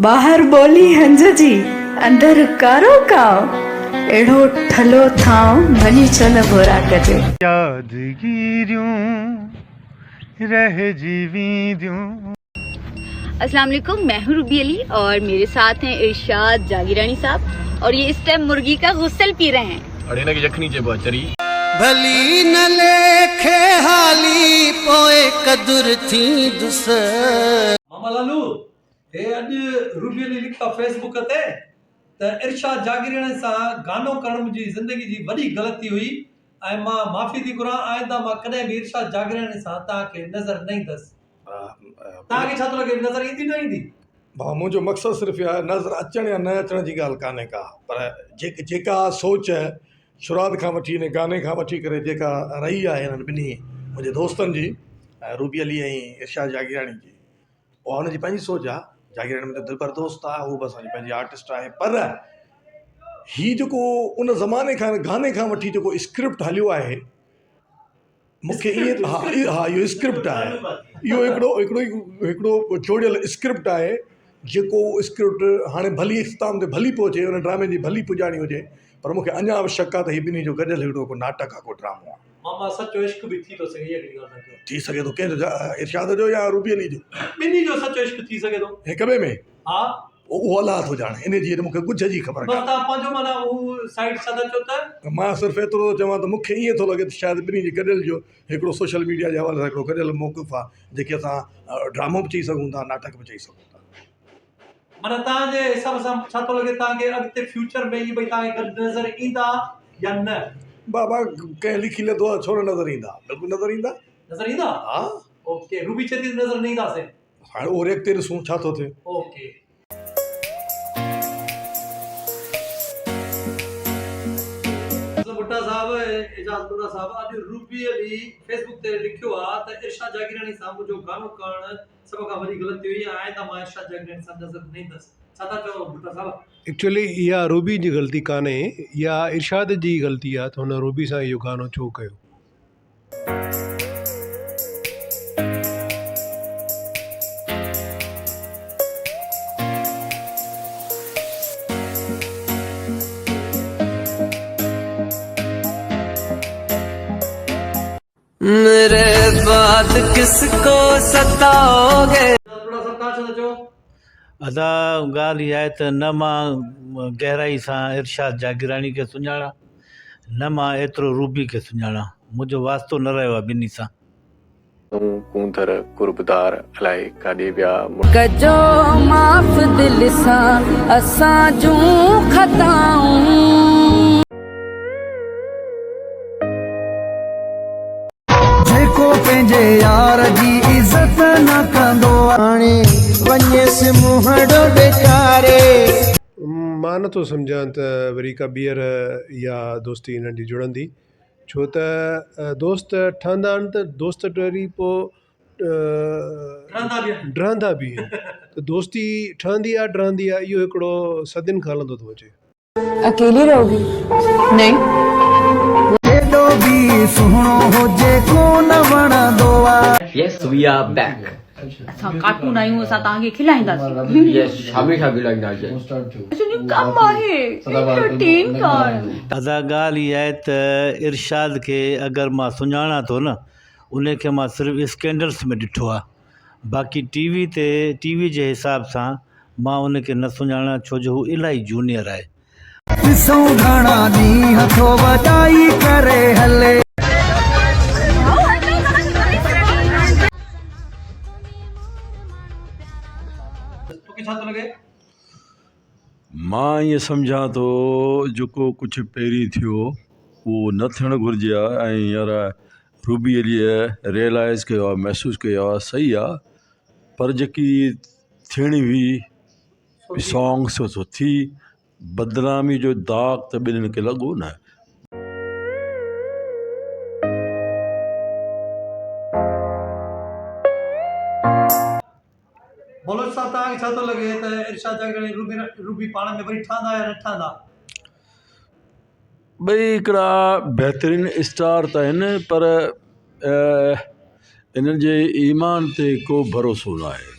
बाहर बोली हंज जी अंदर कारो काव एड़ो ठलो थाव भली चल भोरा कजे यादगिरियों रह जीवीदियों। अस्सलाम वालेकुम, मैं हूँ रूबी अली और मेरे साथ हैं इरशाद जागीरानी साहब और ये इस टाइम मुर्गी का गुस्सल पी रहे हैं। अड़े की जखनी जे बचरी भली न लेखे हाली पोए कदुर थी दुस मामा लालू हे अज रूबी अली लिखा फेसबुक ते त इरशाद जागीरानी सा गानो करण मुंहिंजी ज़िंदगी जी वॾी ग़लती हुई ऐं मां माफ़ी थी घुरां। आइंदा मां कॾहिं बि इरशाद जागीरानी सा तव्हांखे नज़र न ईंदसि। तव्हांखे छा थो लॻे नज़र ईंदी न ईंदी? भाउ मुंहिंजो मक़सदु सिर्फ़ु इहा नज़र अचण या न अचण जी ॻाल्हि कान्हे का, पर जेका सोच शुरूआति खां वठी हिन गाने खां वठी करे जेका रही आहे हिननि ॿिन्ही मुंहिंजे दोस्तनि जी, रूबी अली ऐं इरशाद जागीरानी जी, उहा हुनजी पंहिंजी सोच आहे। जागीरानी मुंहिंजो दिलबर दोस्त आहे, उहो बि असांजी पंहिंजी आर्टिस्ट आहे, पर हीउ जेको उन ज़माने खां गाने खां वठी जेको स्क्रिप्ट हलियो आहे मूंखे ईअं हा इहो स्क्रिप्ट आहे, इहो हिकिड़ो चोड़ियल स्क्रिप्ट आहे जेको स्क्रिप्ट हाणे भली इख़्तिताम ते भली पहुचे, हुन ड्रामे जी भली पुॼाणी हुजे, पर मूंखे अञा बि शक आहे त हीउ ॿिन्ही जो गॾियल हिकिड़ो को नाटक आहे, को ड्रामो आहे। मामा सचो इश्क बि थी थो सघे, इहा कहिड़ी ॻाल्हि आहे? थी सघे थो कंहिंजो, इरशाद जो या रूबी अली जो, ॿिन्ही जो सचो इश्क थी सघे थो हिक ॿिए में। हा उहो अलाह थो ॼाणे, इन जी मूंखे कुझ जी ख़बर बस तव्हां पंहिंजो माना उहो साइड सदा चो त मां सिर्फ़ु एतिरो थो चवां त मूंखे ईअं थो लॻे त शायदि ॿिन्ही जी गॾियल जो हिकिड़ो सोशल मीडिया जे हवाले सां हिकिड़ो गॾियल मौक़िफ़ आहे, जेके असां ड्रामो बि चई सघूं था, नाटक बि चई सघूं था। माना तव्हांजे हिसाब सां छा थो लॻे तव्हांखे अॻिते फ्यूचर में इहे भई तव्हांखे गॾु नज़र ईंदा या न? बाबा कंहिं लिखी लेदो आहे छो न नज़र ईंदा, बिल्कुलु नज़र ईंदा। नज़र ईंदा? हा ओके, रूबी चए थी नज़र न ईंदासीं। हाणे उहो रेक ते ॾिसूं छा थो थिए। ओके बुट्टा साहब, एजाज बुट्टा साहब, अॼु रूबी अली फेसबुक ते लिखियो आहे त इरशाद जागीरानी सां मुंहिंजो गानो करणु सभ खां वॾी ग़लती हुई, ऐं त मां इरशाद जागीरानी सां नज़र न ईंदसि। छा था चओ बुट्टा साहब? एक्चुअली इहा रूबी जी ग़लती कान्हे, इहा इरशाद जी ग़लती आहे त हुन रूबी सां इहो गानो छो कयो। मेरे बाद किसको सताओगे। बुट्टा साहब तव्हां छा था चओ? अदा ॻाल्हि इहा आहे त न मां गहराई सां इरशाद जागीरानी खे सुञाणा, न मां एतिरो रूबी खे सुञाणा, मुंहिंजो वास्तो न रहियो आहे ॿिन्ही सां। कूंथर कुर्बदार अलाए काॾे विया कजो माफ़ दिल सां असां जूं खताऊं। जेको पंहिंजे यार जी इज़त न कंदो हाणे वञेसि मुंहड़ो ॾेखारे। मां नथो सम्झां त वरी का ॿीहर इहा दोस्ती हिननि जी जुड़ंदी, छो त दोस्त ठहंदा आहिनि त दोस्त वरी पोइ डरंदा बि आहिनि, त दोस्ती ठहंदी आहे डरंदी आहे, इहो हिकिड़ो सदियुनि खां हलंदो थो अचे। अकेली रहोगी? नहीं, केॾो बि सुहिणो हुजे को न वणंदो आहे। यस वी आर बैक। असां कार्टून आहियूं, असां तव्हांखे खिलाईंदासीं। यस हमेशा खिलाईंदासीं। कम आहे एंटरटेन करणु। अदा ॻाल्हि इहा आहे त इरशाद खे अगरि मां सुञाणा थो न, उनखे मां सिर्फ़ु स्कैंडल्स में ॾिठो आहे, बाक़ी टीवी जे हिसाब सां मां उनखे न सुञाणा, छो जो हू इलाही जूनियर आहे। ॾिसूं घणा ॾींहं थो वॼाई करे हले। तोखे छा थो लॻे? मां ईअं सम्झां थो जेको कुझु पहिरीं थियो उहो न थियणु घुरिजे आहे, ऐं हींअर रूबी अलीअ रियलाइज़ कयो आहे, महसूसु कयो आहे, सही आहे, पर जेकी थियणी हुई सॉन्ग सो थी, बदनामी जो दाग़ त ॿिन्हिनि खे लॻो न। बोलो साहब, तव्हांखे छा थो लॻे त इरशाद जागीरानी रूबी पाण में वरी ठहंदा या न ठहंदा? ॿई हिकिड़ा बहितरीनु स्टार त आहिनि, पर इन्हनि जे ईमान ते को भरोसो न आहे।